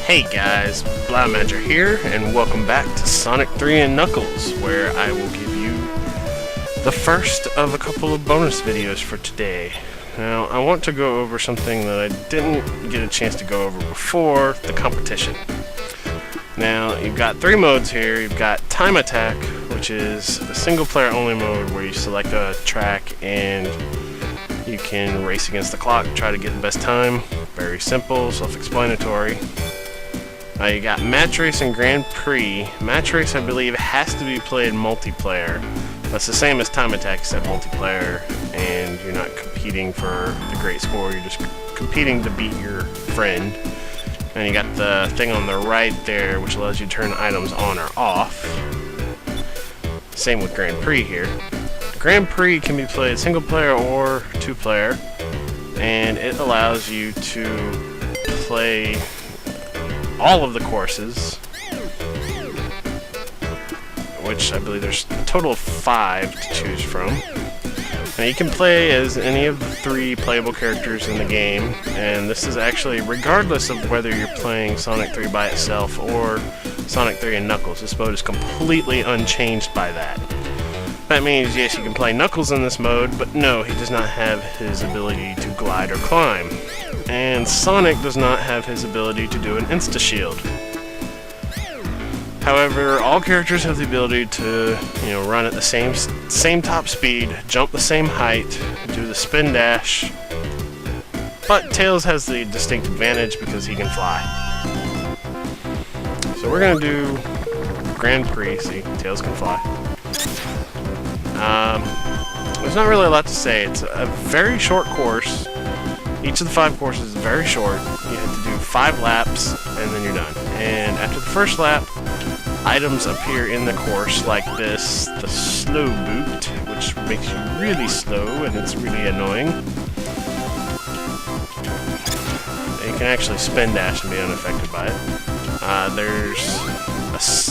Hey guys, Blaumagier here, and welcome back to Sonic 3 and Knuckles, where I will give you the first of a couple of bonus videos for today. Now, I want to go over something that I didn't get a chance to go over before, the competition. Now, you've got three modes here. You've got Time Attack, which is a single player only mode where you select a track and you can race against the clock, try to get the best time. Very simple, self-explanatory. You got Match Race and Grand Prix. Match Race, I believe, has to be played multiplayer. That's the same as Time Attack, except multiplayer, and you're not competing for the great score, you're just competing to beat your friend. And you got the thing on the right there, which allows you to turn items on or off. Same with Grand Prix here. Grand Prix can be played single player or two player, and it allows you to play all of the courses, which I believe there's a total of 5 to choose from. Now you can play as any of the 3 playable characters in the game, and this is actually regardless of whether you're playing Sonic 3 by itself or Sonic 3 and Knuckles. This mode is completely unchanged by that. That means, yes, you can play Knuckles in this mode, but no, he does not have his ability to glide or climb. And Sonic does not have his ability to do an insta-shield. However, all characters have the ability to, run at the same top speed, jump the same height, do the spin dash. But Tails has the distinct advantage because he can fly. So we're gonna do Grand Prix. See, Tails can fly. There's not really a lot to say. It's a very short course. Each of the 5 courses is very short. You have to do 5 laps, and then you're done. And after the first lap, items appear in the course like this, the slow boot, which makes you really slow, and it's really annoying. You can actually spin dash and be unaffected by it. There's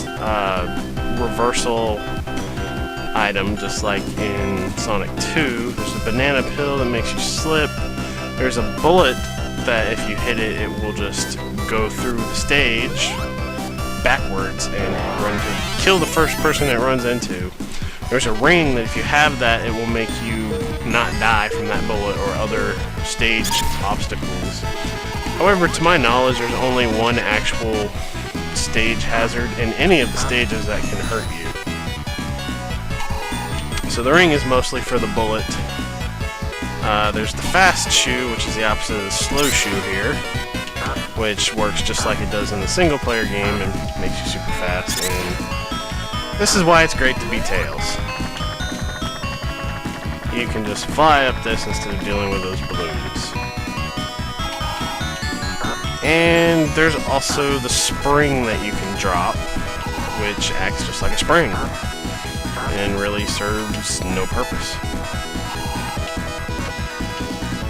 a reversal item, just like in Sonic 2. There's a banana pill that makes you slip. There's a bullet that if you hit it, it will just go through the stage backwards and kill the first person it runs into. There's a ring that if you have that, it will make you not die from that bullet or other stage obstacles. However, to my knowledge, there's only one actual stage hazard in any of the stages that can hurt you. So the ring is mostly for the bullet. There's the fast shoe, which is the opposite of the slow shoe here, which works just like it does in the single player game and makes you super fast, and this is why it's great to be Tails. You can just fly up this instead of dealing with those balloons. And there's also the spring that you can drop, which acts just like a spring and really serves no purpose.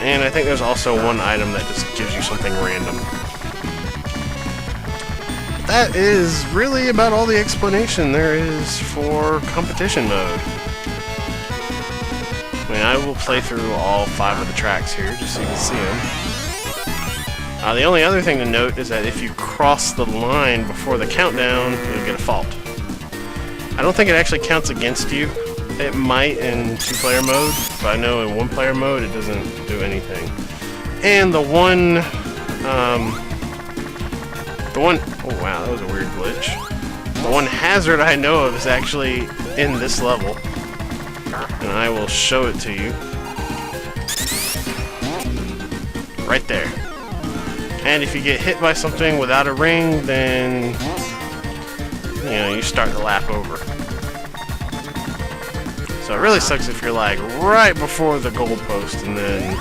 And I think there's also one item that just gives you something random. That is really about all the explanation there is for competition mode. I mean, I will play through all 5 of the tracks here just so you can see them. The only other thing to note is that if you cross the line before the countdown, you'll get a fault. I don't think it actually counts against you. It might in 2-player mode, but I know in 1-player mode it doesn't do anything. And oh wow, that was a weird glitch. The one hazard I know of is actually in this level, and I will show it to you. Right there. And if you get hit by something without a ring, then you start the lap over. So it really sucks if you're like right before the goalpost and then,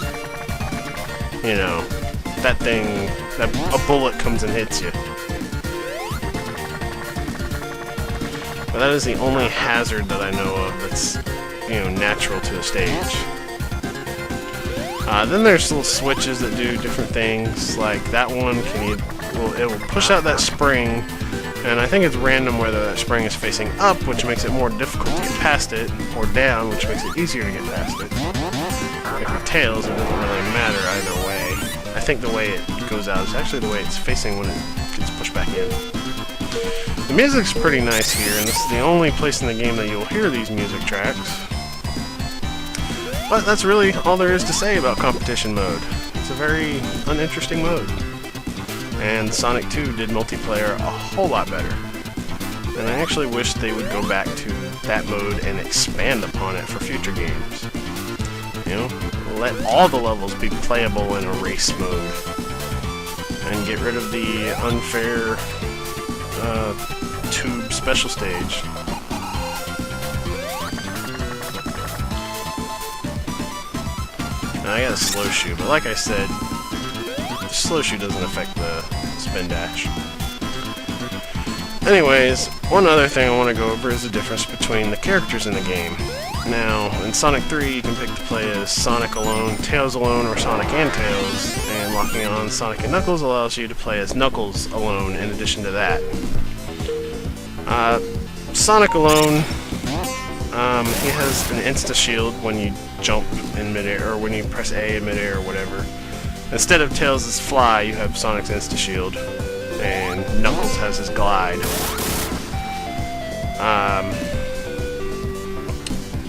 a bullet comes and hits you. But that is the only hazard that I know of that's, natural to the stage. Then there's little switches that do different things, like that one it will push out that spring. And I think it's random whether that spring is facing up, which makes it more difficult to get past it, or down, which makes it easier to get past it. Like with Tails, it doesn't really matter either way. I think the way it goes out is actually the way it's facing when it gets pushed back in. The music's pretty nice here, and this is the only place in the game that you'll hear these music tracks. But that's really all there is to say about competition mode. It's a very uninteresting mode. And Sonic 2 did multiplayer a whole lot better. And I actually wish they would go back to that mode and expand upon it for future games. You know, let all the levels be playable in a race mode. And get rid of the unfair tube special stage. Now I got a slow shoe, but like I said, the slow shoe doesn't affect the spin dash. Anyways, one other thing I want to go over is the difference between the characters in the game. Now, in Sonic 3, you can pick to play as Sonic alone, Tails alone, or Sonic and Tails, and locking on Sonic and Knuckles allows you to play as Knuckles alone in addition to that. Sonic alone, he has an insta-shield when you jump in midair, or when you press A in midair, or whatever. Instead of Tails' fly, you have Sonic's insta-shield, and Knuckles has his glide.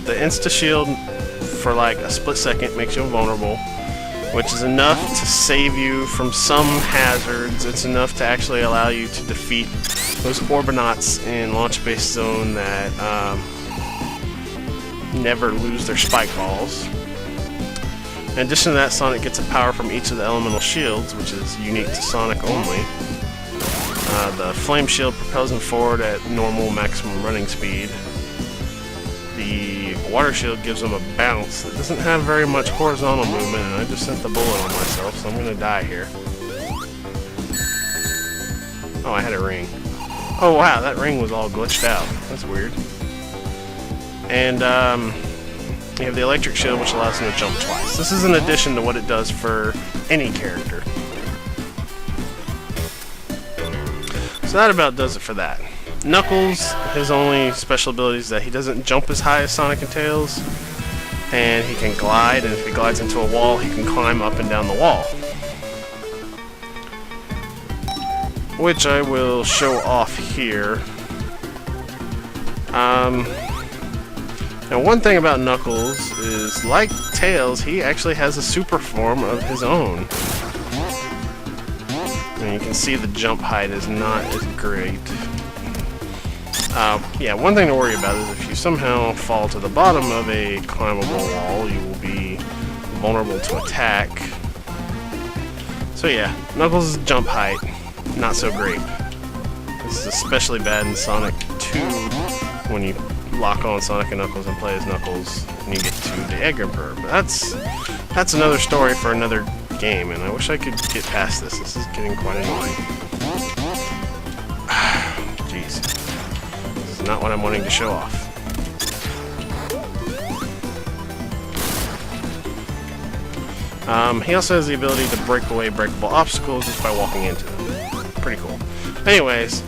The insta-shield, for like a split second, makes you invulnerable, which is enough to save you from some hazards. It's enough to actually allow you to defeat those Orbinauts in Launch Base Zone that never lose their spike balls. In addition to that, Sonic gets a power from each of the elemental shields, which is unique to Sonic only. The Flame Shield propels him forward at normal maximum running speed. The Water Shield gives him a bounce that doesn't have very much horizontal movement, and I just sent the bullet on myself, so I'm going to die here. Oh, I had a ring. Oh wow, that ring was all glitched out. That's weird. And you have the Electric Shield, which allows him to jump twice. This is in addition to what it does for any character. So that about does it for that. Knuckles, his only special ability is that he doesn't jump as high as Sonic and Tails, and he can glide, and if he glides into a wall, he can climb up and down the wall. Which I will show off here. Now one thing about Knuckles is, like Tails, he actually has a super form of his own. And you can see the jump height is not as great. Yeah, one thing to worry about is if you somehow fall to the bottom of a climbable wall, you will be vulnerable to attack. So yeah, Knuckles' jump height, not so great. This is especially bad in Sonic 2 when you lock on Sonic and Knuckles and play as Knuckles and you get to the Egg Emperor. But that's another story for another game, and I wish I could get past this. This is getting quite annoying. Jeez. This is not what I'm wanting to show off. He also has the ability to break away breakable obstacles just by walking into them. Pretty cool. Anyways,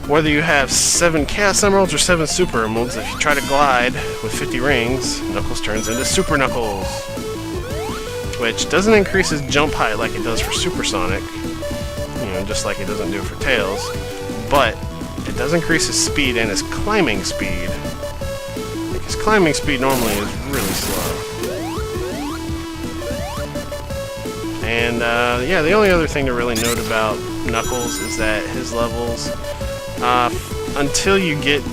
whether you have 7 Chaos Emeralds or 7 Super Emeralds, if you try to glide with 50 rings, Knuckles turns into Super Knuckles, which doesn't increase his jump height like it does for Super Sonic, you know, just like it doesn't do for Tails, but it does increase his speed and his climbing speed. Like, his climbing speed normally is really slow. And yeah, the only other thing to really note about Knuckles is that his levels, until you get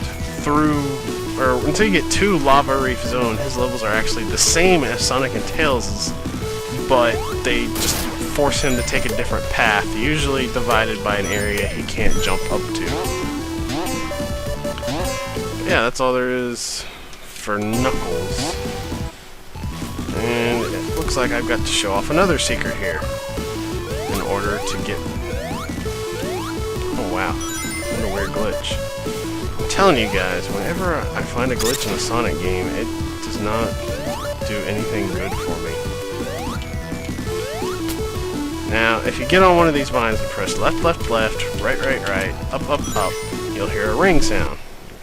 to Lava Reef Zone, his levels are actually the same as Sonic and Tails', but they just force him to take a different path, usually divided by an area he can't jump up to. But yeah, that's all there is for Knuckles. And it looks like I've got to show off another secret here in order to get... Oh wow, what a weird glitch. I'm telling you guys, whenever I find a glitch in a Sonic game, it does not do anything good for me. Now, if you get on one of these vines and press left, left, left, right, right, right, up, up, up, you'll hear a ring sound.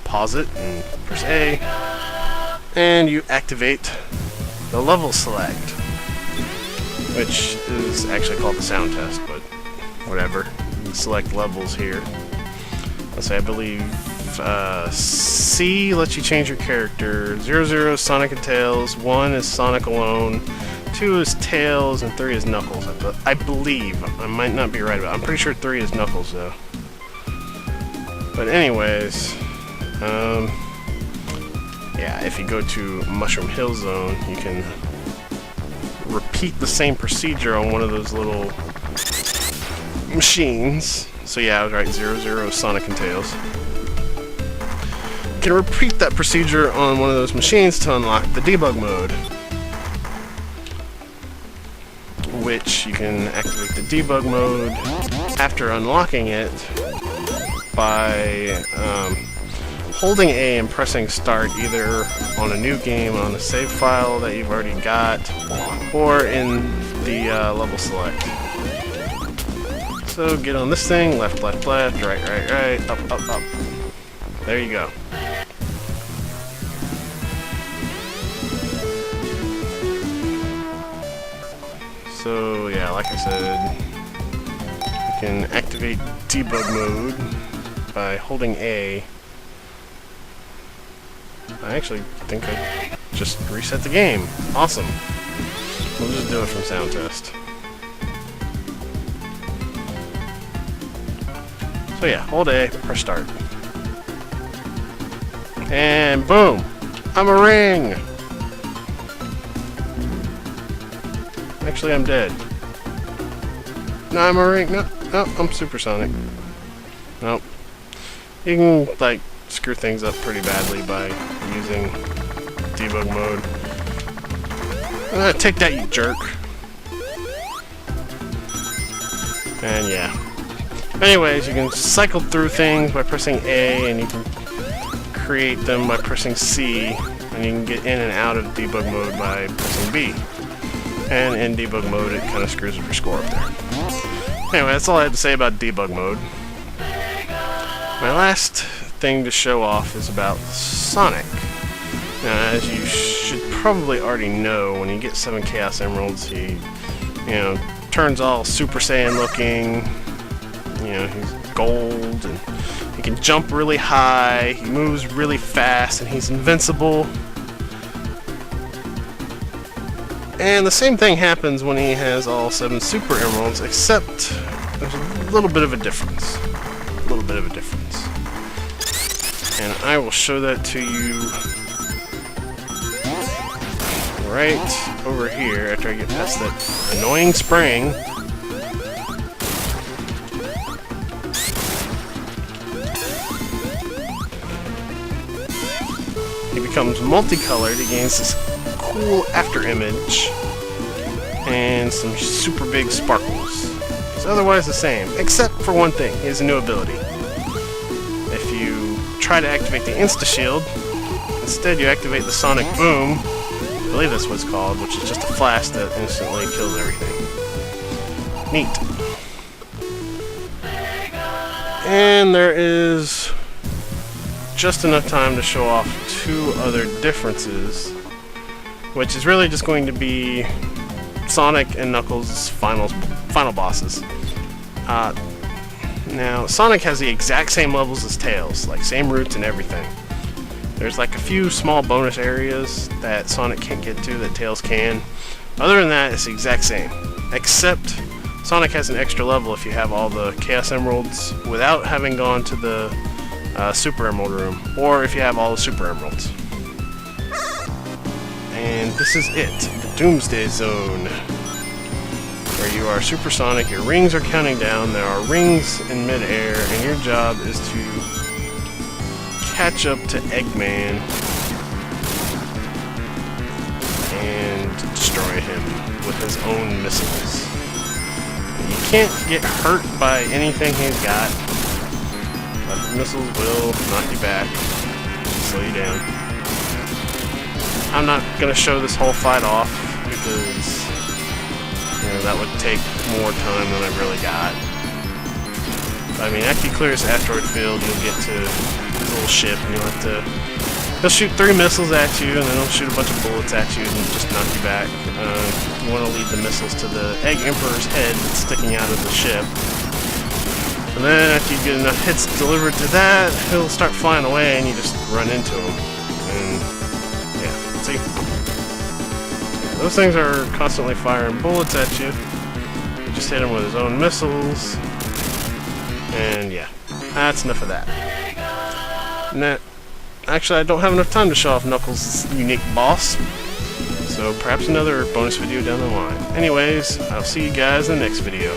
Pause it and press A, and you activate the level select, which is actually called the sound test, but whatever. can select levels here. Let's say I believe C lets you change your character. 0 is Sonic and Tails, 1 is Sonic alone, 2 is Tails, and 3 is Knuckles. I believe. I might not be right about it. I'm pretty sure 3 is Knuckles though. But anyways, yeah, if you go to Mushroom Hill Zone, you can repeat the same procedure on one of those little machines. So yeah, I was right, 0 Sonic and Tails. You can repeat that procedure on one of those machines to unlock the debug mode, which you can activate the debug mode after unlocking it by holding A and pressing start either on a new game on a save file that you've already got or in the level select. So get on this thing, left, left, left, right, right, right, up, up, up. There you go. So yeah, like I said, you can activate debug mode by holding A. I actually think I just reset the game. Awesome. We'll just do it from sound test. So yeah, hold A, press start. And boom! I'm a ring! Actually, I'm dead. No, I'm a ring. No, I'm supersonic. Nope. You can, like, screw things up pretty badly by using debug mode. Take that, you jerk. And yeah. Anyways, you can cycle through things by pressing A, and you can create them by pressing C, and you can get in and out of debug mode by pressing B. And in debug mode, it kind of screws up your score up there. Anyway, that's all I had to say about debug mode. My last thing to show off is about Sonic. Now, as you should probably already know, when you get 7 Chaos Emeralds, he, turns all Super Saiyan looking. He's gold, and he can jump really high, he moves really fast, and he's invincible. And the same thing happens when he has all 7 Super Emeralds, except there's a little bit of a difference. And I will show that to you right over here after I get past that annoying spring. He becomes multicolored, he gains this cool after image and some super big sparkles. It's otherwise the same, except for one thing. He has a new ability. If you try to activate the Insta Shield, instead you activate the Sonic Boom. I believe that's what it's called, which is just a flash that instantly kills everything. Neat. And there is just enough time to show off 2 other differences, which is really just going to be Sonic and Knuckles' final bosses. Now, Sonic has the exact same levels as Tails, like same routes and everything. There's like a few small bonus areas that Sonic can't get to that Tails can. Other than that, it's the exact same. Except Sonic has an extra level if you have all the Chaos Emeralds without having gone to the Super Emerald room, or if you have all the Super Emeralds. And this is it, the Doomsday Zone, where you are supersonic, your rings are counting down, there are rings in midair, and your job is to catch up to Eggman and destroy him with his own missiles. You can't get hurt by anything he's got, but the missiles will knock you back, slow you down. I'm not going to show this whole fight off because that would take more time than I've really got. But, I mean, after you clear this asteroid field, you'll get to his little ship, and he'll shoot 3 missiles at you, and then he'll shoot a bunch of bullets at you and just knock you back. You want to lead the missiles to the Egg Emperor's head that's sticking out of the ship. And then after you get enough hits delivered to that, he'll start flying away and you just run into him. And yeah, see? Those things are constantly firing bullets at you. You just hit him with his own missiles. And yeah, that's enough of that. Actually, I don't have enough time to show off Knuckles' unique boss. So perhaps another bonus video down the line. Anyways, I'll see you guys in the next video.